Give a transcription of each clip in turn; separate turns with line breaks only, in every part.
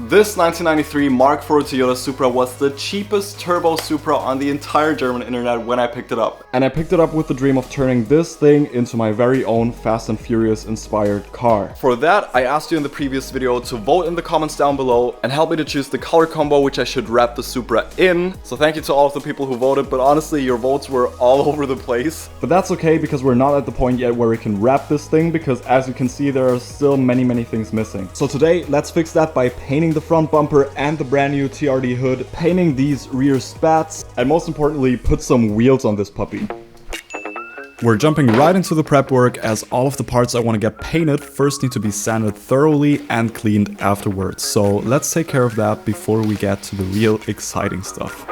This 1993 Mark IV Toyota Supra was the cheapest turbo Supra on the entire German internet when I picked it up. And I picked it up with the dream of turning this thing into my very own Fast and Furious inspired car. For that, I asked you in the previous video to vote in the comments down below and help me to choose the color combo which I should wrap the Supra in. So thank you to all of the people who voted, but honestly your votes were all over the place. But that's okay because we're not at the point yet where we can wrap this thing, because as you can see there are still many things missing. So today let's fix that by painting the front bumper and the brand new TRD hood, painting these rear spats, and most importantly put some wheels on this puppy. We're jumping right into the prep work, as all of the parts I want to get painted first need to be sanded thoroughly and cleaned afterwards. So let's take care of that before we get to the real exciting stuff.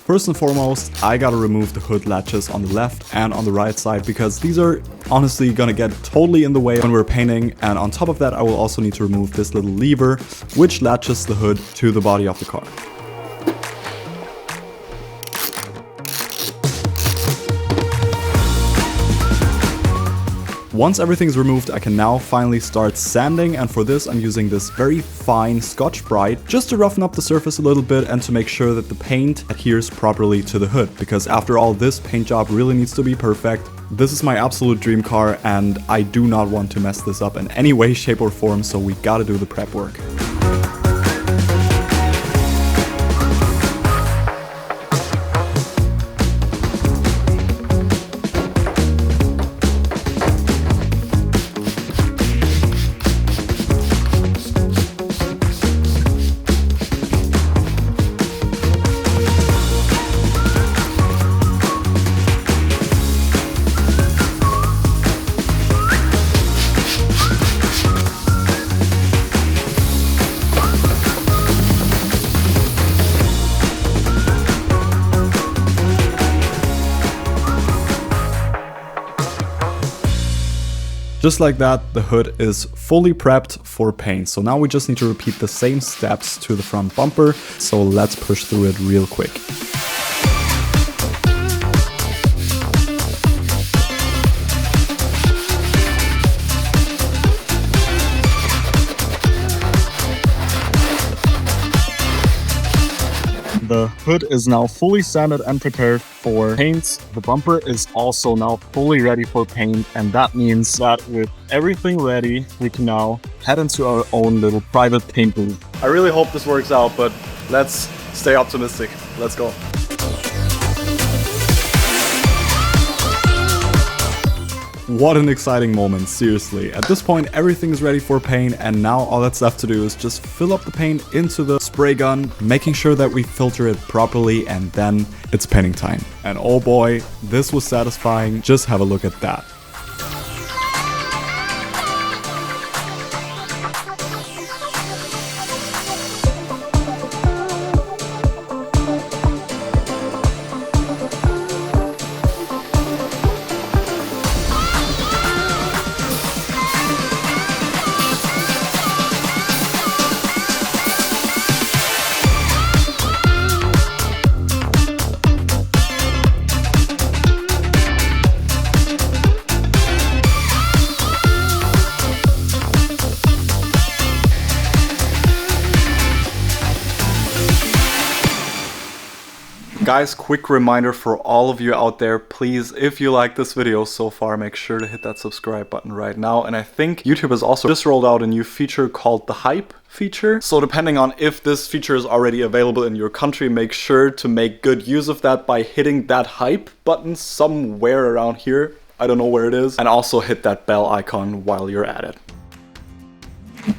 First and foremost, I gotta remove the hood latches on the left and on the right side, because these are honestly gonna get totally in the way when we're painting. And on top of that, I will also need to remove this little lever which latches the hood to the body of the car. Once everything's removed, I can now finally start sanding, and for this I'm using this very fine Scotch-Brite just to roughen up the surface a little bit and to make sure that the paint adheres properly to the hood, because after all, this paint job really needs to be perfect. This is my absolute dream car and I do not want to mess this up in any way, shape or form, so we gotta do the prep work. Just like that, the hood is fully prepped for paint. So now we just need to repeat the same steps to the front bumper. So let's push through it real quick. The hood is now fully sanded and prepared for paint. The bumper is also now fully ready for paint, and that means that with everything ready, we can now head into our own little private paint booth. I really hope this works out, but let's stay optimistic. Let's go. What an exciting moment, seriously. At this point, everything is ready for paint, and now all that's left to do is just fill up the paint into the spray gun, making sure that we filter it properly, and then it's painting time. And oh boy, this was satisfying. Just have a look at that. Guys, quick reminder for all of you out there, please, if you like this video so far, make sure to hit that subscribe button right now. And I think YouTube has also just rolled out a new feature called the Hype feature. So depending on if this feature is already available in your country, make sure to make good use of that by hitting that Hype button somewhere around here. I don't know where it is. And also hit that bell icon while you're at it.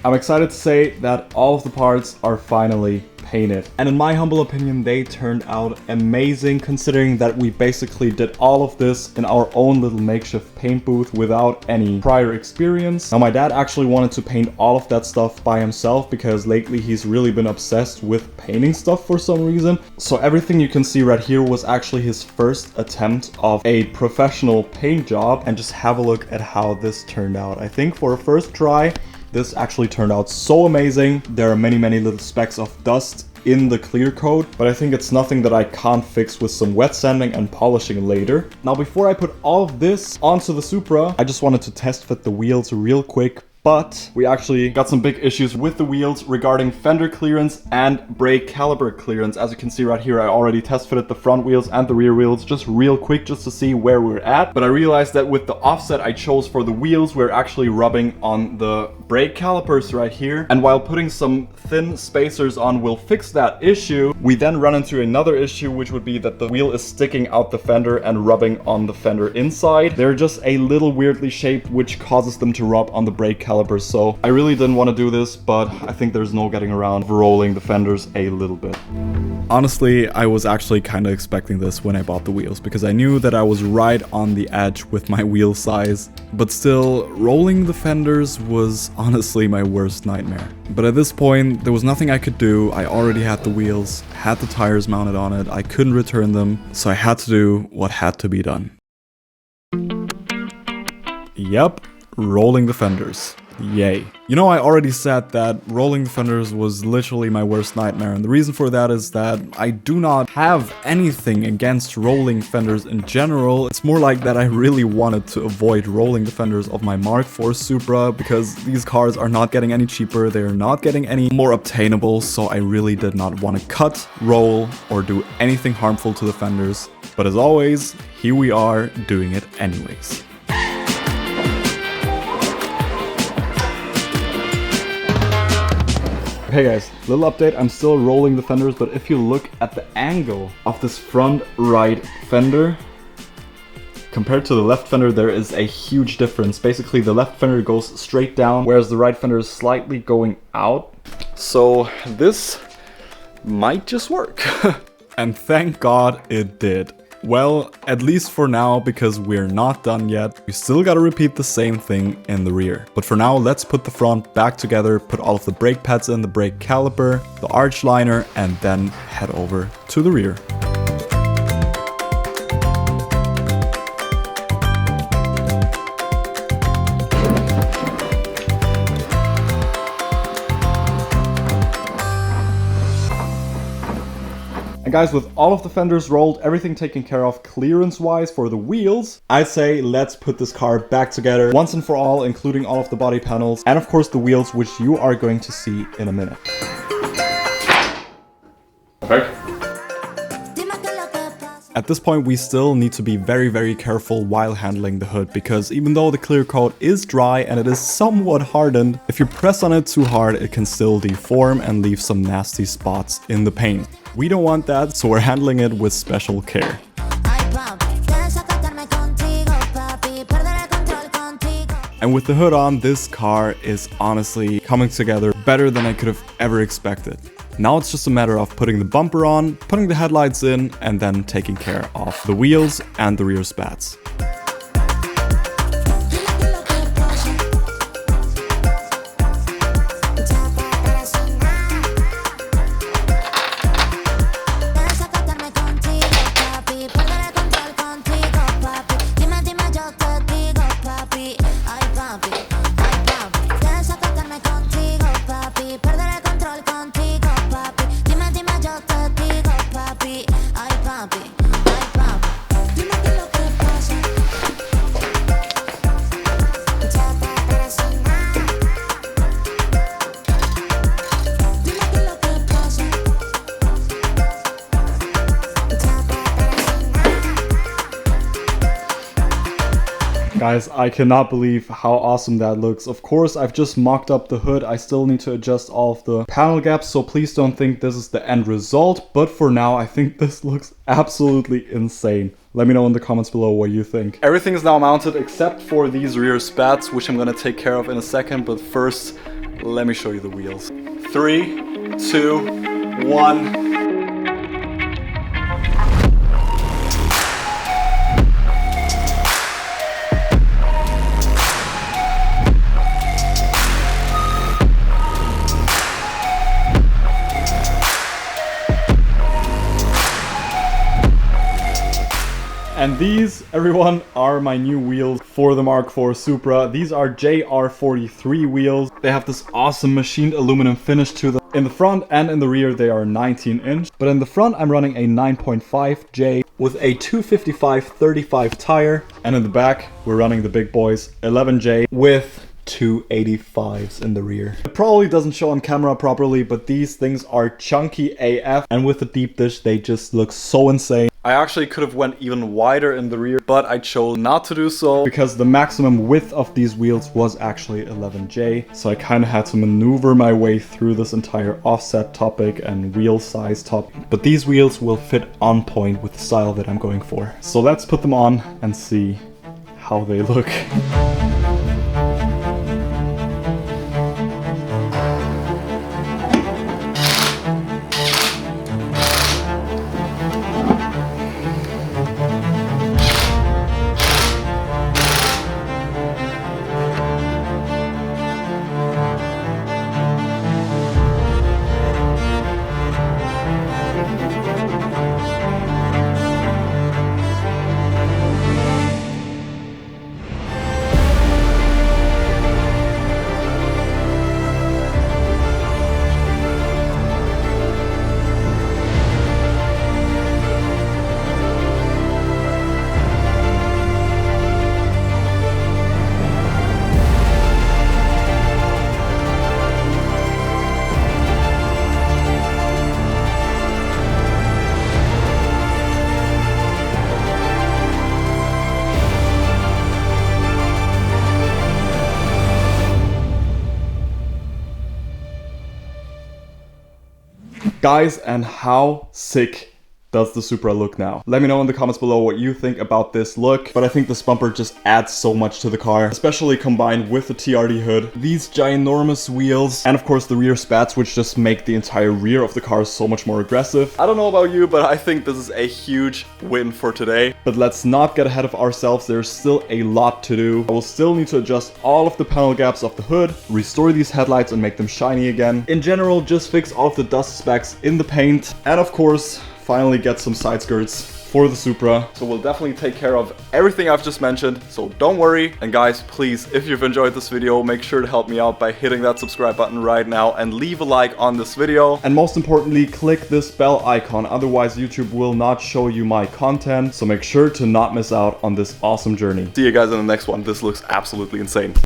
I'm excited to say that all of the parts are finally painted, and in my humble opinion they turned out amazing, considering that we basically did all of this in our own little makeshift paint booth without any prior experience. Now my dad actually wanted to paint all of that stuff by himself because lately he's really been obsessed with painting stuff for some reason. So everything you can see right here was actually his first attempt of a professional paint job, and just have a look at how this turned out. I think for a first try this actually turned out so amazing. There are many little specks of dust in the clear coat, but I think it's nothing that I can't fix with some wet sanding and polishing later. Now before I put all of this onto the Supra, I just wanted to test fit the wheels real quick but we actually got some big issues with the wheels regarding fender clearance and brake caliper clearance. As you can see right here, I already test fitted the front wheels and the rear wheels just real quick just to see where we're at. But I realized that with the offset I chose for the wheels, we're actually rubbing on the brake calipers right here. And while putting some thin spacers on will fix that issue, we then run into another issue, which would be that the wheel is sticking out the fender and rubbing on the fender inside. They're just a little weirdly shaped, which causes them to rub on the brake calipers. So I really didn't want to do this, but I think there's no getting around rolling the fenders a little bit. Honestly, I was actually kind of expecting this when I bought the wheels, because I knew that I was right on the edge with my wheel size. But still, rolling the fenders was honestly my worst nightmare. But at this point, there was nothing I could do. I already had the wheels, had the tires mounted on it, I couldn't return them, so I had to do what had to be done. Yep, rolling the fenders. Yay. You know, I already said that rolling the fenders was literally my worst nightmare, and the reason for that is that I do not have anything against rolling fenders in general. It's more like that I really wanted to avoid rolling the fenders of my Mark IV Supra, because these cars are not getting any cheaper, they are not getting any more obtainable, so I really did not want to cut, roll, or do anything harmful to the fenders. But as always, here we are doing it anyways. Hey guys, little update, I'm still rolling the fenders, but if you look at the angle of this front right fender compared to the left fender, there is a huge difference. Basically, the left fender goes straight down, whereas the right fender is slightly going out. So this might just work. And thank God it did. Well, at least for now, because we're not done yet. We still gotta repeat the same thing in the rear. But for now, let's put the front back together, put all of the brake pads in, the brake caliper, the arch liner, and then head over to the rear. And guys, with all of the fenders rolled, everything taken care of clearance-wise for the wheels, I'd say let's put this car back together once and for all, including all of the body panels and of course the wheels, which you are going to see in a minute. Okay. At this point, we still need to be very, very careful while handling the hood, because even though the clear coat is dry and it is somewhat hardened, if you press on it too hard, it can still deform and leave some nasty spots in the paint. We don't want that, so we're handling it with special care. And with the hood on, this car is honestly coming together better than I could have ever expected. Now it's just a matter of putting the bumper on, putting the headlights in, and then taking care of the wheels and the rear spats. Guys, I cannot believe how awesome that looks. Of course, I've just mocked up the hood. I still need to adjust all of the panel gaps, so please don't think this is the end result. But for now, I think this looks absolutely insane. Let me know in the comments below what you think. Everything is now mounted except for these rear spats, which I'm gonna take care of in a second. But first, let me show you the wheels. 3, 2, 1. And these, everyone, are my new wheels for the Mark IV Supra. These are JR43 wheels. They have this awesome machined aluminum finish to them. In the front and in the rear, they are 19-inch. But in the front, I'm running a 9.5J with a 255/35 tire. And in the back, we're running the big boys 11J with 285s in the rear. It probably doesn't show on camera properly, but these things are chunky AF, and with the deep dish they just look so insane. I actually could have went even wider in the rear, but I chose not to do so because the maximum width of these wheels was actually 11J. So I kind of had to maneuver my way through this entire offset topic and wheel size topic. But these wheels will fit on point with the style that I'm going for. So let's put them on and see how they look. Guys, and how sick does the Supra look now? Let me know in the comments below what you think about this look, but I think this bumper just adds so much to the car, especially combined with the TRD hood, these ginormous wheels, and of course the rear spats, which just make the entire rear of the car so much more aggressive. I don't know about you, but I think this is a huge win for today. But let's not get ahead of ourselves, there's still a lot to do. I will still need to adjust all of the panel gaps of the hood, restore these headlights and make them shiny again. In general, just fix all of the dust specks in the paint, and of course, finally get some side skirts for the Supra. So we'll definitely take care of everything I've just mentioned, so don't worry. And guys, please, if you've enjoyed this video, make sure to help me out by hitting that subscribe button right now and leave a like on this video. And most importantly, click this bell icon, otherwise YouTube will not show you my content. So make sure to not miss out on this awesome journey. See you guys in the next one. This looks absolutely insane.